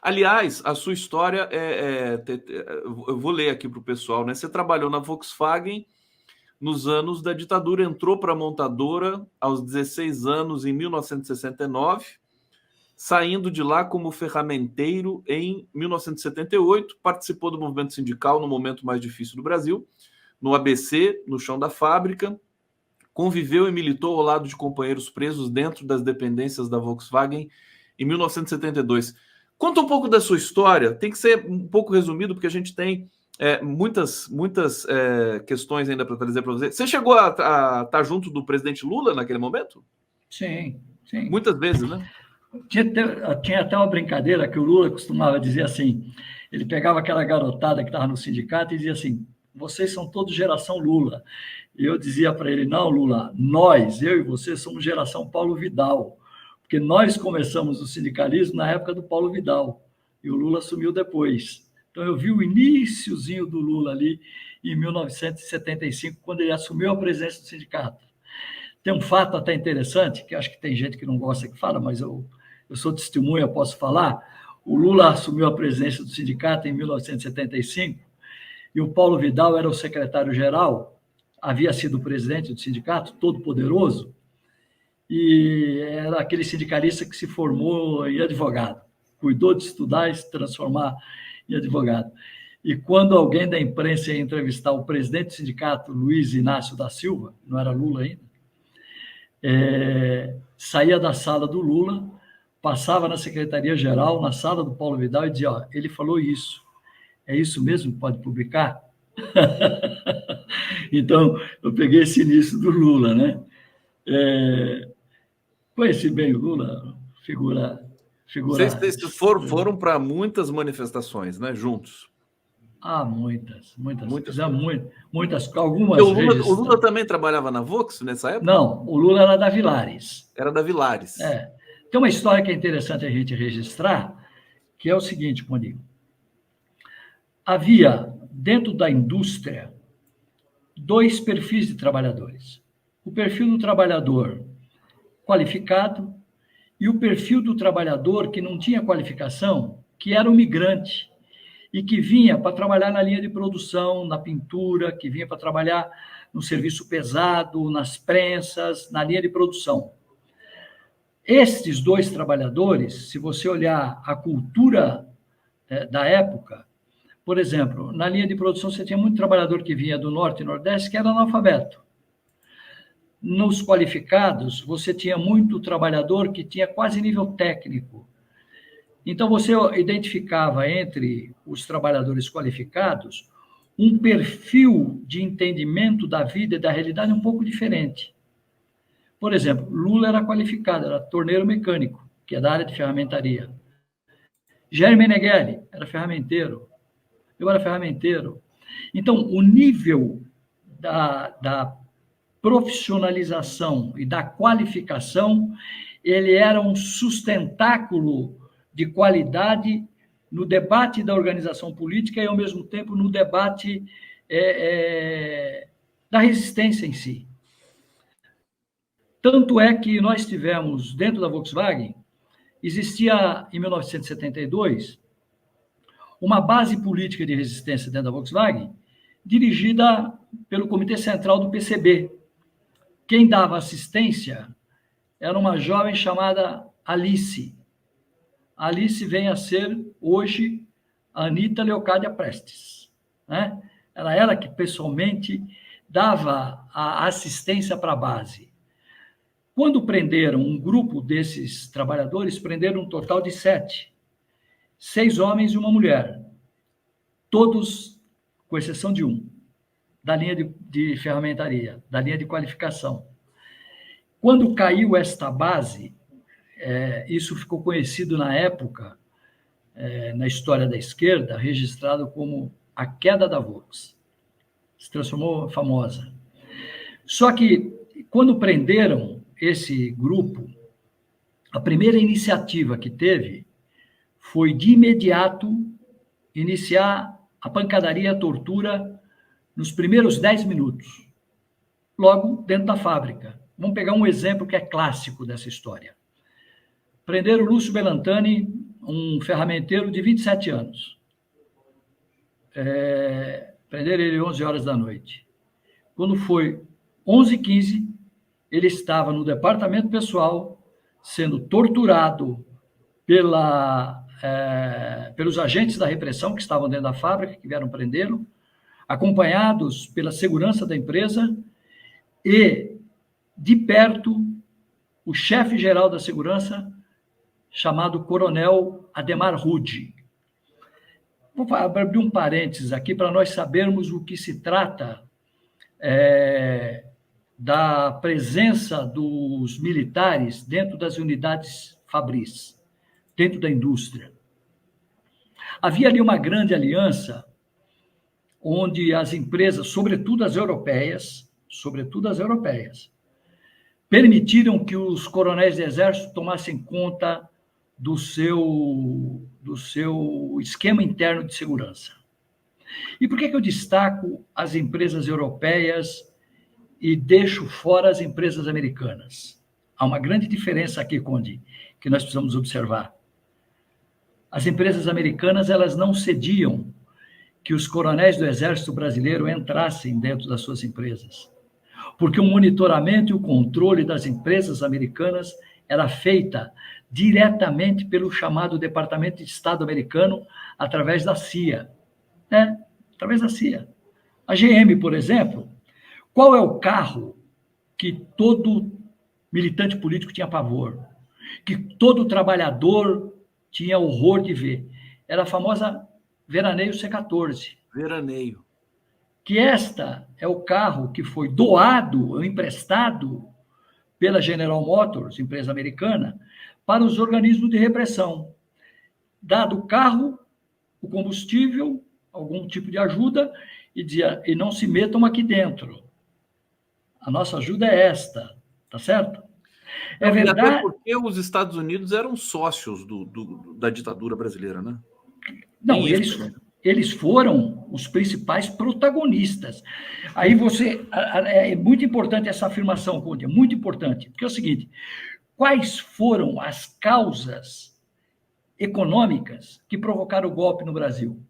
Aliás, a sua história eu vou ler aqui para o pessoal, né? Você trabalhou na Volkswagen nos anos da ditadura, entrou para a montadora aos 16 anos em 1969, saindo de lá como ferramenteiro em 1978, participou do movimento sindical no momento mais difícil do Brasil, no ABC, no chão da fábrica, conviveu e militou ao lado de companheiros presos dentro das dependências da Volkswagen em 1972. Conta um pouco da sua história, tem que ser um pouco resumido, porque a gente tem muitas questões ainda para trazer para você. Você chegou a estar junto do presidente Lula naquele momento? Sim, sim. Muitas vezes, né? Tinha até uma brincadeira que o Lula costumava dizer assim, ele pegava aquela garotada que estava no sindicato e dizia assim, vocês são todos geração Lula. E eu dizia para ele, não, Lula, nós, eu e você, somos geração Paulo Vidal, porque nós começamos o sindicalismo na época do Paulo Vidal, e o Lula assumiu depois. Então, eu vi o iniciozinho do Lula ali, em 1975, quando ele assumiu a presidência do sindicato. Tem um fato até interessante, que acho que tem gente que não gosta que fala, mas eu sou testemunha, eu posso falar. O Lula assumiu a presidência do sindicato em 1975, e o Paulo Vidal era o secretário-geral, havia sido o presidente do sindicato, todo poderoso, e era aquele sindicalista que se formou em advogado, cuidou de estudar e se transformar em advogado. E quando alguém da imprensa ia entrevistar o presidente do sindicato, Luiz Inácio da Silva, não era Lula ainda, saía da sala do Lula, passava na secretaria-geral, na sala do Paulo Vidal, e dizia, ó, ele falou isso, é isso mesmo que pode publicar? Então, eu peguei esse início do Lula, né? Conheci bem o Lula, figura. Vocês foram para muitas manifestações, né? Juntos. Muitas. Muitas Algumas o Lula também trabalhava na Vox nessa época? Não, o Lula era da Vilares. Era da Vilares. Tem uma história que é interessante a gente registrar, que é o seguinte, Monique. Havia, dentro da indústria, dois perfis de trabalhadores. O perfil do trabalhador qualificado e o perfil do trabalhador que não tinha qualificação, que era o migrante, e que vinha para trabalhar na linha de produção, na pintura, que vinha para trabalhar no serviço pesado, nas prensas, na linha de produção. Estes dois trabalhadores, se você olhar a cultura da época, por exemplo, na linha de produção você tinha muito trabalhador que vinha do Norte e Nordeste que era analfabeto. Nos qualificados, você tinha muito trabalhador que tinha quase nível técnico. Então, você identificava entre os trabalhadores qualificados um perfil de entendimento da vida e da realidade um pouco diferente. Por exemplo, Lula era qualificado, era torneiro mecânico, que é da área de ferramentaria. Jair Meneghelli era ferramenteiro, eu era ferramenteiro. Então, o nível da profissionalização e da qualificação, ele era um sustentáculo de qualidade no debate da organização política e, ao mesmo tempo, no debate da resistência em si. Tanto é que nós tivemos, dentro da Volkswagen, existia, em 1972, uma base política de resistência dentro da Volkswagen, dirigida pelo Comitê Central do PCB. Quem dava assistência era uma jovem chamada Alice. Alice vem a ser, hoje, a Anita Leocádia Prestes. Né? Era ela que, pessoalmente, dava a assistência para a base. Quando prenderam um grupo desses trabalhadores, prenderam um total de 7. 6 homens e uma mulher. Todos, com exceção de um, da linha de ferramentaria, da linha de qualificação. Quando caiu esta base, isso ficou conhecido na época, na história da esquerda, registrado como a queda da Volks. Se transformou famosa. Só que, quando prenderam esse grupo, a primeira iniciativa que teve foi, de imediato, iniciar a pancadaria, a tortura, nos primeiros 10 minutos, logo dentro da fábrica. Vamos pegar um exemplo que é clássico dessa história. Prenderam o Lúcio Belantani, um ferramenteiro de 27 anos. Prenderam ele 11 horas da noite. Quando foi 11h15, ele estava no departamento pessoal, sendo torturado pelos agentes da repressão que estavam dentro da fábrica, que vieram prendê-lo, acompanhados pela segurança da empresa e, de perto, o chefe-geral da segurança, chamado Coronel Ademar Rude. Vou abrir um parênteses aqui para nós sabermos o que se trata da presença dos militares dentro das unidades fabris, dentro da indústria. Havia ali uma grande aliança onde as empresas, sobretudo as europeias, permitiram que os coronéis do exército tomassem conta do seu esquema interno de segurança. E por que eu destaco as empresas europeias e deixo fora as empresas americanas? Há uma grande diferença aqui, Conde, que nós precisamos observar. As empresas americanas, elas não cediam que os coronéis do exército brasileiro entrassem dentro das suas empresas, porque o monitoramento e o controle das empresas americanas era feita diretamente pelo chamado Departamento de Estado americano, através da CIA. Através da CIA. A GM, por exemplo, qual é o carro que todo militante político tinha pavor? Que todo trabalhador tinha horror de ver? Era a famosa Veraneio C14. Veraneio. Que esta é o carro que foi doado ou emprestado pela General Motors, empresa americana, para os organismos de repressão. Dado o carro, o combustível, algum tipo de ajuda, e dizia, e não se metam aqui dentro. A nossa ajuda é esta, tá certo? É verdade. Até porque os Estados Unidos eram sócios da ditadura brasileira, né? Não, eles foram os principais protagonistas. Aí é muito importante essa afirmação, Conde, é muito importante, porque é o seguinte, quais foram as causas econômicas que provocaram o golpe no Brasil?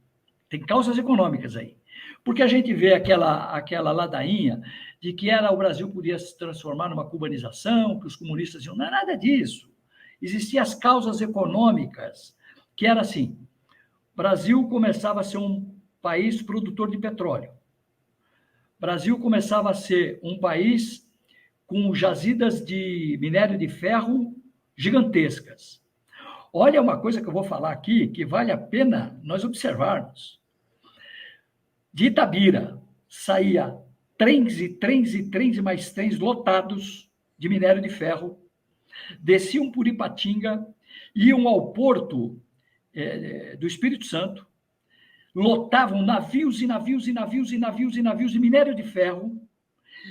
Tem causas econômicas aí. Porque a gente vê aquela ladainha de que o Brasil podia se transformar numa cubanização, que os comunistas diziam, não é nada disso. Existiam as causas econômicas, que era assim, o Brasil começava a ser um país produtor de petróleo. O Brasil começava a ser um país com jazidas de minério de ferro gigantescas. Olha uma coisa que eu vou falar aqui, que vale a pena nós observarmos. De Itabira, saía trens e trens e trens e mais trens lotados de minério de ferro, desciam por Ipatinga, iam ao porto do Espírito Santo, lotavam navios e navios e navios e navios e navios de minério de ferro,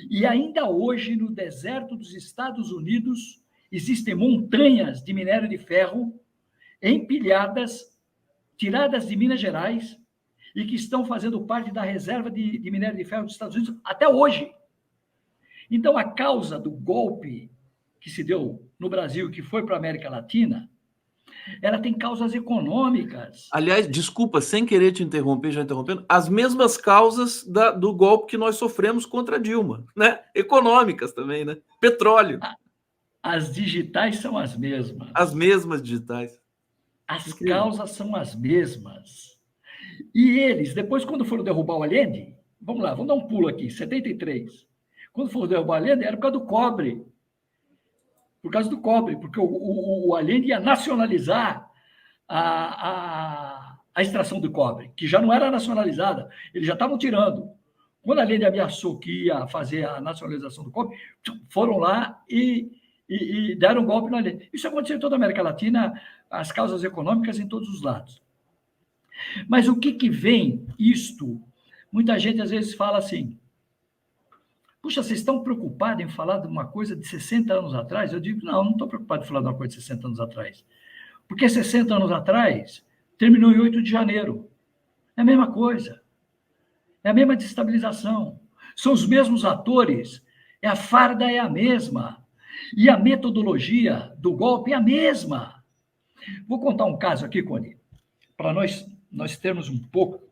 e ainda hoje, no deserto dos Estados Unidos, existem montanhas de minério de ferro empilhadas, tiradas de Minas Gerais, e que estão fazendo parte da reserva de minério de ferro dos Estados Unidos até hoje. Então, a causa do golpe que se deu no Brasil, que foi para a América Latina, ela tem causas econômicas. Aliás, desculpa, sem querer te interromper, já interrompendo, as mesmas causas do golpe que nós sofremos contra Dilma, né? Econômicas também, né? Petróleo. As digitais são as mesmas. As mesmas digitais. As causas são as mesmas. E eles, depois, quando foram derrubar o Allende, vamos lá, vamos dar um pulo aqui, 73. Quando foram derrubar o Allende, era por causa do cobre. Por causa do cobre, porque o Allende ia nacionalizar a extração do cobre, que já não era nacionalizada, eles já estavam tirando. Quando a Allende ameaçou que ia fazer a nacionalização do cobre, foram lá e deram um golpe no Allende. Isso aconteceu em toda a América Latina, as causas econômicas em todos os lados. Mas o que vem isto? Muita gente às vezes fala assim, puxa, vocês estão preocupados em falar de uma coisa de 60 anos atrás? Eu digo, não estou preocupado em falar de uma coisa de 60 anos atrás. Porque 60 anos atrás terminou em 8 de janeiro. É a mesma coisa. É a mesma desestabilização. São os mesmos atores. A farda é a mesma. E a metodologia do golpe é a mesma. Vou contar um caso aqui, Cone, para nós termos um pouco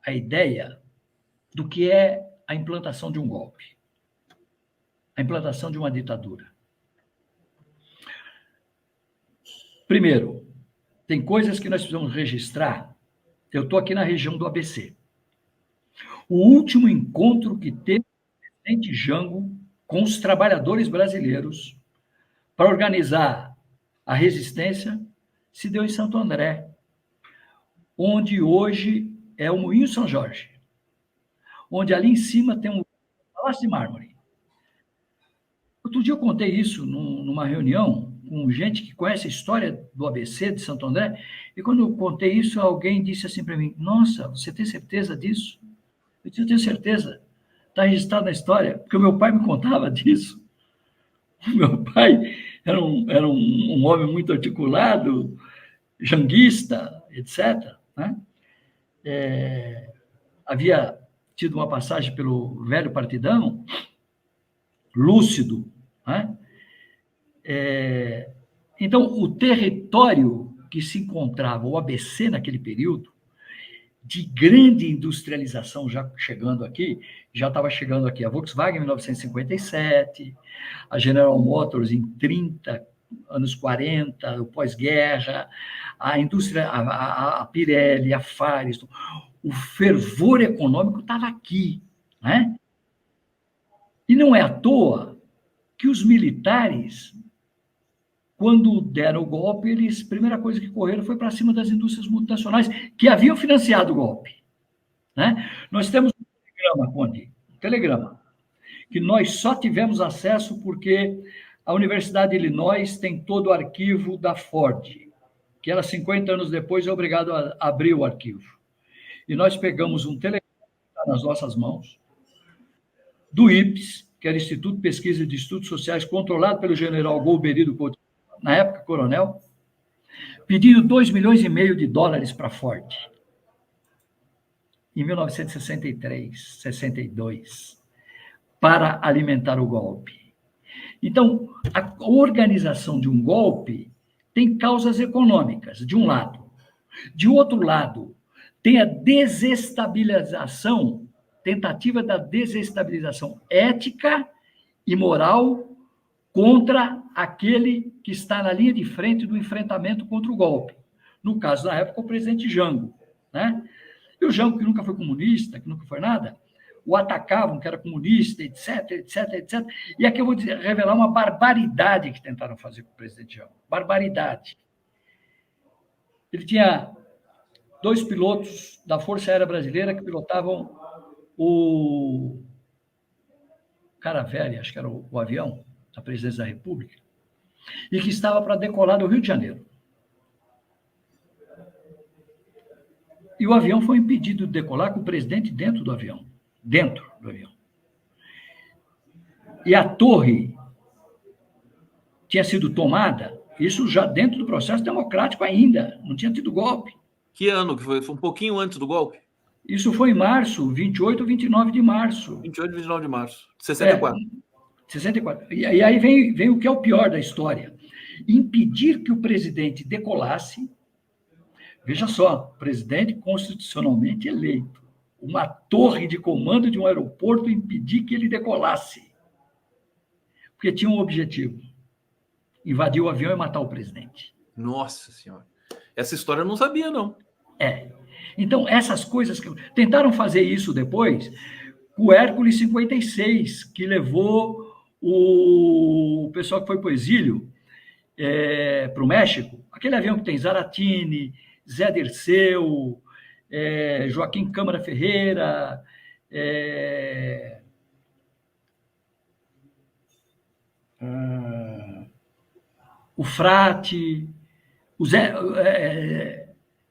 a ideia do que é a implantação de um golpe, a implantação de uma ditadura. Primeiro, tem coisas que nós precisamos registrar. Eu estou aqui na região do ABC. O último encontro que teve o presidente Jango com os trabalhadores brasileiros para organizar a resistência se deu em Santo André, onde hoje é o Moinho São Jorge, onde ali em cima tem um Palácio de Mármore. Outro dia eu contei isso numa reunião com gente que conhece a história do ABC de Santo André, e quando eu contei isso, alguém disse assim para mim: nossa, você tem certeza disso? Eu disse: eu tenho certeza, está registrado na história, porque o meu pai me contava disso. O meu pai era um homem muito articulado, janguista, etc., né? Havia tido uma passagem pelo velho partidão, lúcido, né? Então, o território que se encontrava o ABC naquele período, de grande industrialização já estava chegando aqui a Volkswagen em 1957, a General Motors em 30, anos 40, o pós-guerra, a indústria, a Pirelli, a Firestone, o fervor econômico estava aqui, né? E não é à toa que os militares, quando deram o golpe, a primeira coisa que correram foi para cima das indústrias multinacionais que haviam financiado o golpe, né? Nós temos um telegrama, Conde, que nós só tivemos acesso porque a Universidade de Illinois tem todo o arquivo da Ford, que ela, 50 anos depois, é obrigado a abrir o arquivo. E nós pegamos um telegrama nas nossas mãos, do IPES, que era Instituto de Pesquisa de Estudos Sociais, controlado pelo general Golbery Couto, na época coronel, pedindo $2,5 milhões para a Ford, em 1963, 62, para alimentar o golpe. Então, a organização de um golpe tem causas econômicas, de um lado. De outro lado, tem a desestabilização, tentativa da desestabilização ética e moral contra aquele que está na linha de frente do enfrentamento contra o golpe. No caso, na época, o presidente Jango, né? E o Jango, que nunca foi comunista, que nunca foi nada, o atacavam, que era comunista, etc, etc, etc. E aqui eu vou revelar uma barbaridade que tentaram fazer com o presidente Jango. Barbaridade. Ele tinha 2 pilotos da Força Aérea Brasileira que pilotavam o Caravelle, acho que era o avião da Presidência da República, e que estava para decolar do Rio de Janeiro. E o avião foi impedido de decolar com o presidente dentro do avião. E a torre tinha sido tomada, isso já dentro do processo democrático ainda, não tinha tido golpe. Que ano que foi? Foi um pouquinho antes do golpe? Isso foi em março, 28 ou 29 de março. 28 e 29 de março, 64. 64. E aí vem o que é o pior da história. Impedir que o presidente decolasse. Veja só, presidente constitucionalmente eleito. Uma torre de comando de um aeroporto impedir que ele decolasse. Porque tinha um objetivo: invadir o avião e matar o presidente. Nossa Senhora. Essa história eu não sabia, não. Então, essas coisas que tentaram fazer isso depois, o Hércules 56, que levou o pessoal que foi para o exílio para o México, aquele avião que tem Zaratini, Zé Dirceu, Joaquim Câmara Ferreira, o Frate, o Zé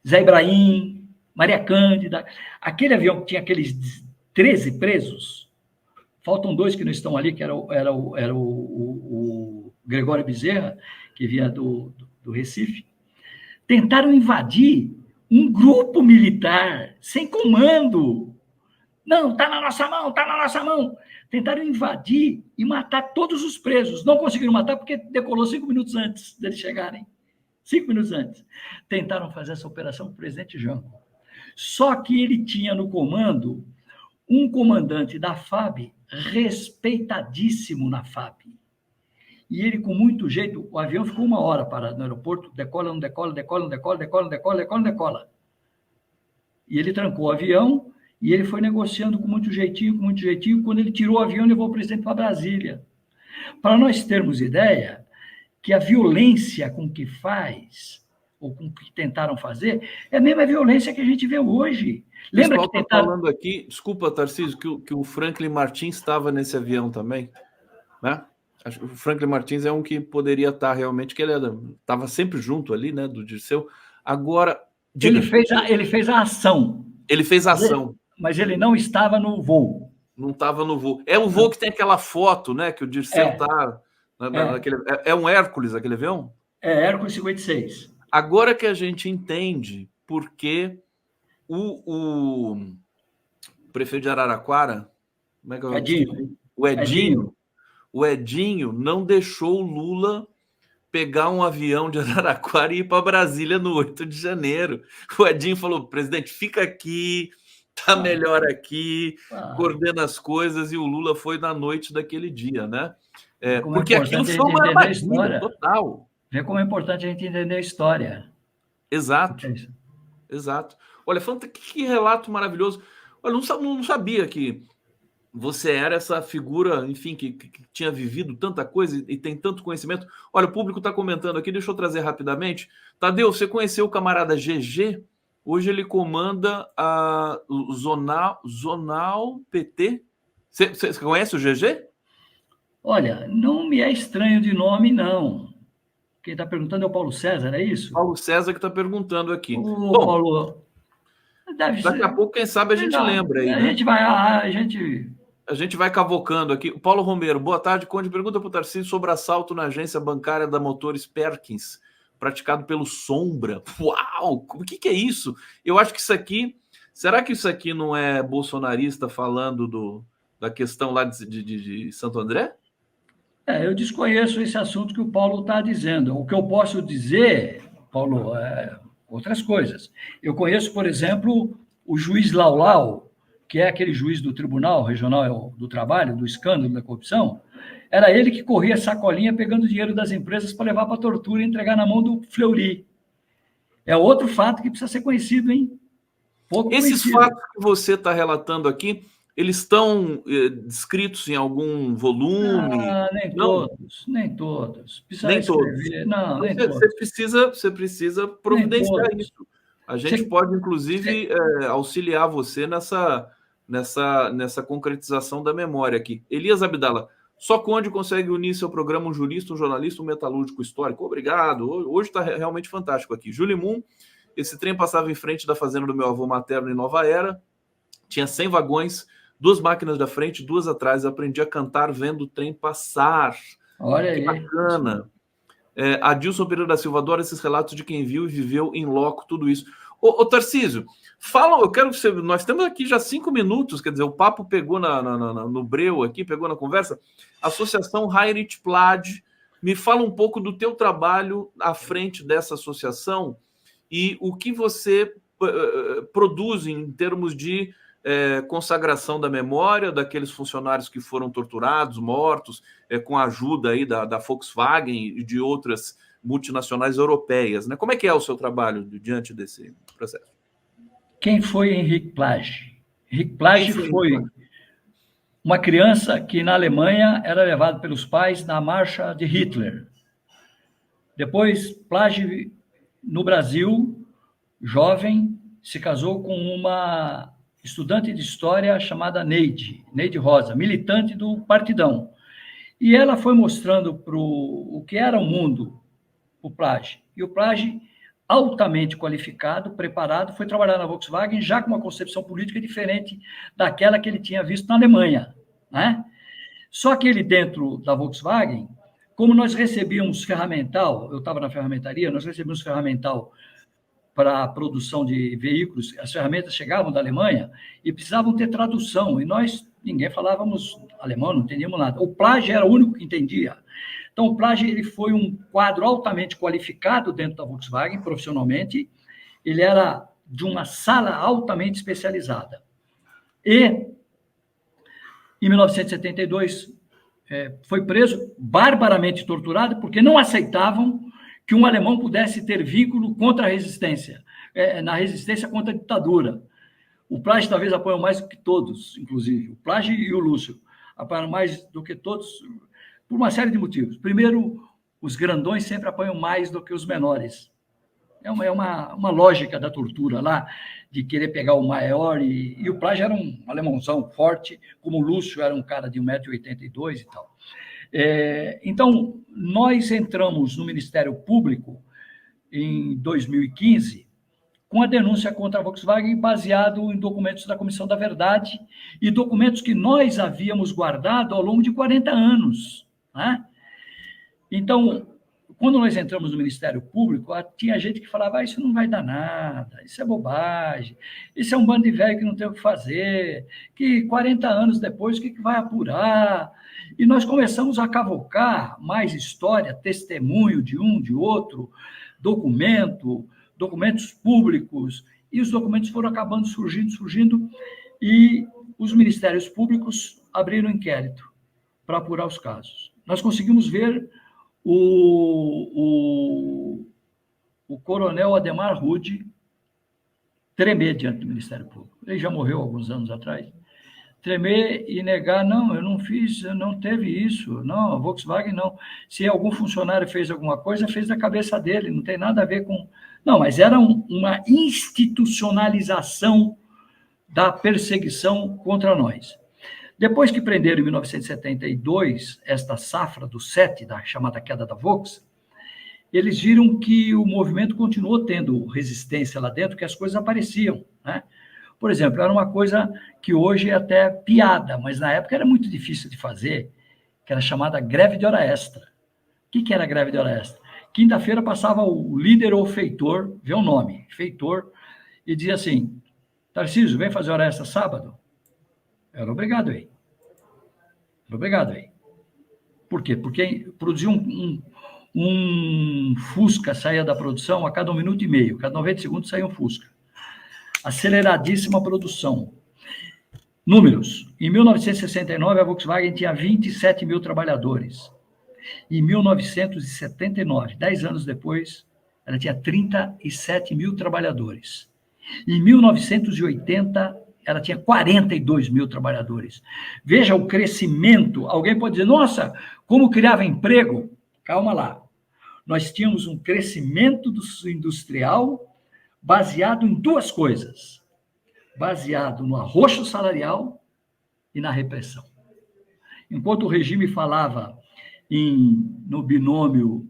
Ibrahim, Maria Cândida, aquele avião que tinha aqueles 13 presos, faltam 2 que não estão ali, que era o Gregório Bezerra, que vinha do Recife, tentaram invadir um grupo militar, sem comando. Não, está na nossa mão. Tentaram invadir e matar todos os presos. Não conseguiram matar porque decolou 5 minutos antes deles chegarem. 5 minutos antes, tentaram fazer essa operação com o presidente Jango. Só que ele tinha no comando um comandante da FAB, respeitadíssimo na FAB. E ele, com muito jeito, o avião ficou 1 hora parado no aeroporto, decola, não decola, decola, não decola, decola, decola, decola, não decola. E ele trancou o avião e ele foi negociando com muito jeitinho, com muito jeitinho. Quando ele tirou o avião, levou o presidente para Brasília. Para nós termos ideia que a violência com que faz, ou com que tentaram fazer, é a mesma violência que a gente vê hoje. Lembra que tentaram... falando aqui, desculpa, Tarcísio, que o Franklin Martins estava nesse avião também, né? O Franklin Martins é um que poderia estar realmente, que ele estava sempre junto ali, né, do Dirceu. Agora, ele fez a ação. Ele fez a ação. Mas ele não estava no voo. Não estava no voo. É o voo que tem aquela foto, né, que o Dirceu está... É um Hércules, aquele avião? É, Hércules 56. Agora que a gente entende por que o prefeito de Araraquara, como é que é o Edinho. O Edinho não deixou o Lula pegar um avião de Araraquara e ir para Brasília no 8 de janeiro. O Edinho falou, presidente, fica aqui, tá melhor aqui, coordena as coisas, e o Lula foi na noite daquele dia, né? Porque aquilo foi uma armadilha total. Vê como é importante a gente entender a história. Exato. Exato. Olha, que relato maravilhoso. Olha, não sabia que você era essa figura, enfim, que tinha vivido tanta coisa e tem tanto conhecimento. Olha, o público está comentando aqui, deixa eu trazer rapidamente. Tadeu, você conheceu o camarada GG? Hoje ele comanda a Zonal PT. Você conhece o GG? Olha, não me é estranho de nome, não. Quem está perguntando é o Paulo César, é isso? Paulo César que está perguntando aqui. Bom, Paulo, daqui a pouco, quem sabe, a gente lembra aí, né? A gente vai cavocando aqui. O Paulo Romero, boa tarde, Conde. Pergunta para o Tarcísio sobre assalto na agência bancária da Motores Perkins, praticado pelo Sombra. Uau! O que é isso? Eu acho que isso aqui... Será que isso aqui não é bolsonarista falando da questão lá de Santo André? Eu desconheço esse assunto que o Paulo está dizendo. O que eu posso dizer, Paulo, é outras coisas. Eu conheço, por exemplo, o juiz Laulau, que é aquele juiz do Tribunal Regional do Trabalho, do escândalo da corrupção. Era ele que corria sacolinha pegando dinheiro das empresas para levar para a tortura e entregar na mão do Fleury. É outro fato que precisa ser conhecido, hein? Esses fatos que você está relatando aqui, eles estão descritos em algum volume? Nem todos. Nem todos. Não, nem todos. Todos. Você precisa providenciar isso. A gente pode, inclusive, auxiliar você nessa concretização da memória aqui. Elias Abdala, só Conde consegue unir seu programa um jurista, um jornalista, um metalúrgico histórico. Obrigado. Hoje está realmente fantástico aqui. Julie Moon, esse trem passava em frente da fazenda do meu avô materno em Nova Era. Tinha 100 vagões, 2 máquinas da frente, 2 atrás. Eu aprendi a cantar vendo o trem passar. Olha que aí. Bacana. Adilson Pereira da Silva, adora esses relatos de quem viu e viveu em loco tudo isso. Ô Tarcísio, fala, eu quero que você... Nós temos aqui já 5 minutos, quer dizer, o papo pegou no breu aqui, pegou na conversa. Associação Heinrich Plage, me fala um pouco do teu trabalho à frente dessa associação e o que você produz em termos de consagração da memória daqueles funcionários que foram torturados, mortos, com a ajuda aí da Volkswagen e de outras multinacionais europeias, né? Como é que é o seu trabalho diante desse processo? Quem foi Henrique Plage? Henrique Plage foi uma criança que na Alemanha era levado pelos pais na marcha de Hitler. Depois, Plage, no Brasil, jovem, se casou com uma estudante de história chamada Neide Rosa, militante do Partidão. E ela foi mostrando o que era o mundo, o Plage. E o Plage, altamente qualificado, preparado, foi trabalhar na Volkswagen já com uma concepção política diferente daquela que ele tinha visto na Alemanha, né? Só que ele, dentro da Volkswagen, como nós recebíamos ferramental, eu estava na ferramentaria, nós recebíamos ferramental para a produção de veículos, as ferramentas chegavam da Alemanha e precisavam ter tradução, e ninguém falávamos alemão, não entendíamos nada. O Plage era o único que entendia. Então, o Plage ele foi um quadro altamente qualificado dentro da Volkswagen, profissionalmente. Ele era de uma sala altamente especializada. E, em 1972, foi preso, barbaramente torturado, porque não aceitavam que um alemão pudesse ter vínculo contra a resistência, na resistência contra a ditadura. O Plage talvez apoiou mais do que todos, inclusive. O Plage e o Lúcio apoiaram mais do que todos, por uma série de motivos. Primeiro, os grandões sempre apoiam mais do que os menores. É uma lógica da tortura lá, de querer pegar o maior, e o Plage era um alemãozão forte, como o Lúcio era um cara de 1,82 m e tal. Então, nós entramos no Ministério Público em 2015 com a denúncia contra a Volkswagen baseado em documentos da Comissão da Verdade e documentos que nós havíamos guardado ao longo de 40 anos. Né? Então, quando nós entramos no Ministério Público, tinha gente que falava, isso não vai dar nada, isso é bobagem, isso é um bando de velho que não tem o que fazer, que 40 anos depois, o que vai apurar? E nós começamos a cavocar mais história, testemunho de um, de outro, documentos públicos, e os documentos foram acabando surgindo, e os ministérios públicos abriram inquérito para apurar os casos. Nós conseguimos ver o coronel Ademar Rude tremer diante do Ministério Público. Ele já morreu alguns anos atrás. Tremer e negar, não, eu não fiz, não teve isso, não, a Volkswagen não. Se algum funcionário fez alguma coisa, fez da cabeça dele, não tem nada a ver com... Não, mas era uma institucionalização da perseguição contra nós. Depois que prenderam em 1972 esta safra do 7, da chamada queda da Volks, eles viram que o movimento continuou tendo resistência lá dentro, que as coisas apareciam, né? Por exemplo, era uma coisa que hoje é até piada, mas na época era muito difícil de fazer, que era chamada greve de hora extra. O que era greve de hora extra? Quinta-feira passava o líder ou feitor, vê o nome, feitor, e dizia assim, Tarcísio, vem fazer hora extra sábado? Era obrigado aí. Era obrigado aí. Por quê? Porque produzia um Fusca, saía da produção a cada 1 minuto e meio, cada 90 segundos saía um Fusca. Aceleradíssima produção. Números. Em 1969, a Volkswagen tinha 27 mil trabalhadores. Em 1979, 10 anos depois, ela tinha 37 mil trabalhadores. Em 1980, ela tinha 42 mil trabalhadores. Veja o crescimento. Alguém pode dizer, nossa, como criava emprego? Calma lá. Nós tínhamos um crescimento industrial baseado em duas coisas. Baseado no arroxo salarial e na repressão. Enquanto o regime falava no binômio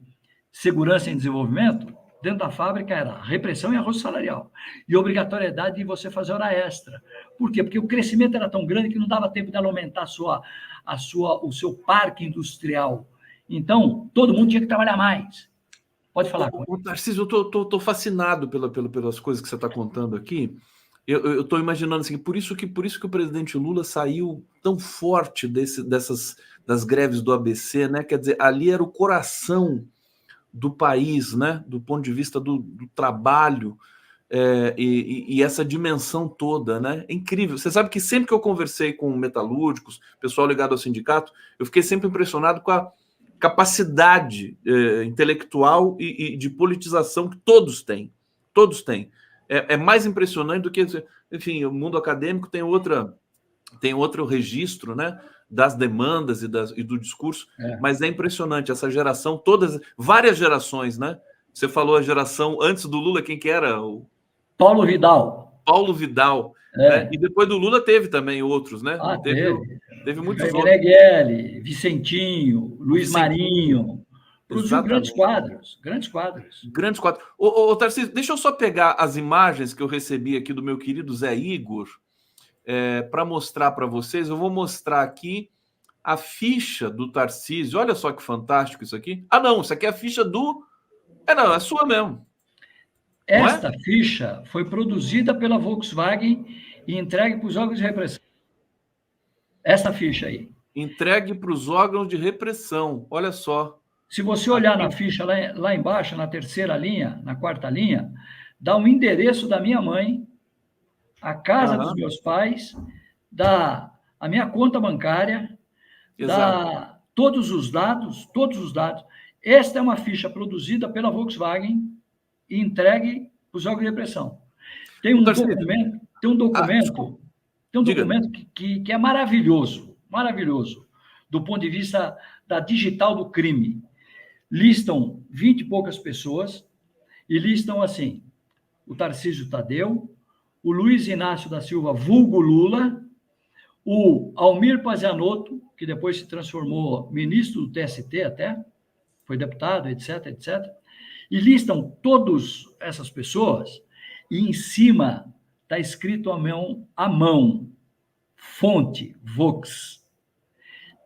segurança e desenvolvimento, dentro da fábrica era repressão e arroxo salarial. E obrigatoriedade de você fazer hora extra. Por quê? Porque o crescimento era tão grande que não dava tempo dela aumentar o seu parque industrial. Então, todo mundo tinha que trabalhar mais. Pode falar. Tarcísio, eu estou fascinado pelas coisas que você está contando aqui. Eu estou imaginando assim, por isso que o presidente Lula saiu tão forte das greves do ABC, né? Quer dizer, ali era o coração do país, né? Do ponto de vista do trabalho, e essa dimensão toda, né? É incrível. Você sabe que sempre que eu conversei com metalúrgicos, pessoal ligado ao sindicato, eu fiquei sempre impressionado com a capacidade intelectual e de politização que todos têm. Todos têm. É mais impressionante do que, enfim, o mundo acadêmico tem outro registro, né, das demandas e do discurso, mas é impressionante essa geração, várias gerações, né? Você falou a geração antes do Lula, quem que era? Paulo Vidal. Paulo Vidal. Né? E depois do Lula teve também outros, né? Teve muitos outros. Meneghel, Vicentinho, Luiz Marinho. Produziu grandes quadros. Ô, Tarcísio, deixa eu só pegar as imagens que eu recebi aqui do meu querido Zé Igor para mostrar para vocês. Eu vou mostrar aqui a ficha do Tarcísio. Olha só que fantástico isso aqui. Ah, não, isso aqui é a ficha do... não, é sua mesmo. Esta ficha foi produzida pela Volkswagen e entregue para os órgãos de repressão. Essa ficha aí. Entregue para os órgãos de repressão. Olha só. Se você olhar na ficha lá embaixo, na terceira linha, na quarta linha, dá um endereço da minha mãe, a casa dos meus pais, dá a minha conta bancária, dá todos os dados, todos os dados. Esta é uma ficha produzida pela Volkswagen e entregue para os órgãos de repressão. Tem um documento que é maravilhoso, maravilhoso, do ponto de vista da digital do crime. Listam 20 e poucas pessoas e listam assim, o Tarcísio Tadeu, o Luiz Inácio da Silva, vulgo Lula, o Almir Pazianotto, que depois se transformou ministro do TST até, foi deputado, etc, etc. E listam todas essas pessoas e em cima está escrito à mão, fonte, Vox.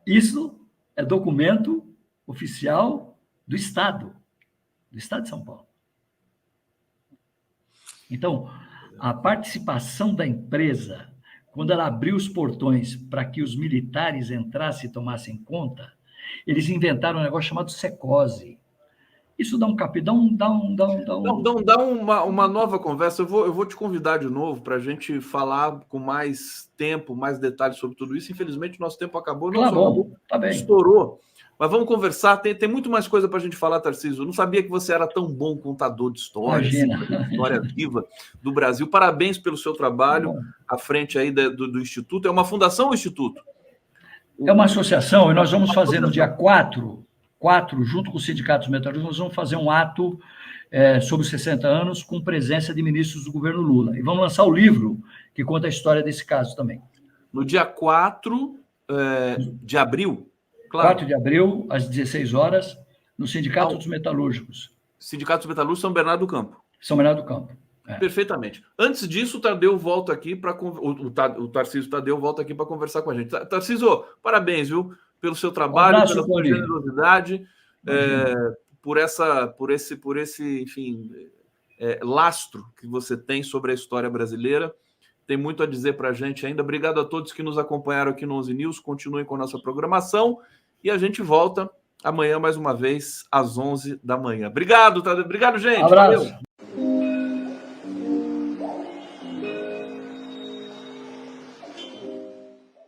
Isso é documento oficial do Estado de São Paulo. Então, a participação da empresa, quando ela abriu os portões para que os militares entrassem e tomassem conta, eles inventaram um negócio chamado secose. Isso dá um capitão, dá uma nova conversa. Eu vou te convidar de novo para a gente falar com mais tempo, mais detalhes sobre tudo isso. Infelizmente, nosso tempo acabou. Tá bem. Estourou. Mas vamos conversar. Tem muito mais coisa para a gente falar, Tarcísio. Eu não sabia que você era tão bom contador de histórias, história viva do Brasil. Parabéns pelo seu trabalho à frente aí do Instituto. É uma fundação ou instituto? É uma associação, e nós vamos fazer no dia 4, junto com os sindicatos metalúrgicos, nós vamos fazer um ato sobre os 60 anos com presença de ministros do governo Lula. E vamos lançar o livro que conta a história desse caso também. No dia 4 de abril? Claro. 4 de abril, às 16 horas, no Sindicato dos Metalúrgicos. Sindicato dos Metalúrgicos São Bernardo do Campo. São Bernardo do Campo. Perfeitamente. Antes disso, o Tadeu volta aqui para o Tarcísio Tadeu volta aqui para conversar com a gente. Tarcísio, parabéns, viu, pelo seu trabalho, pela sua generosidade, por esse, enfim, lastro que você tem sobre a história brasileira. Tem muito a dizer para a gente ainda. Obrigado a todos que nos acompanharam aqui no 11 News. Continuem com a nossa programação e a gente volta amanhã mais uma vez às 11 da manhã. Obrigado, Tadeu. Obrigado, gente. Abraço. Valeu.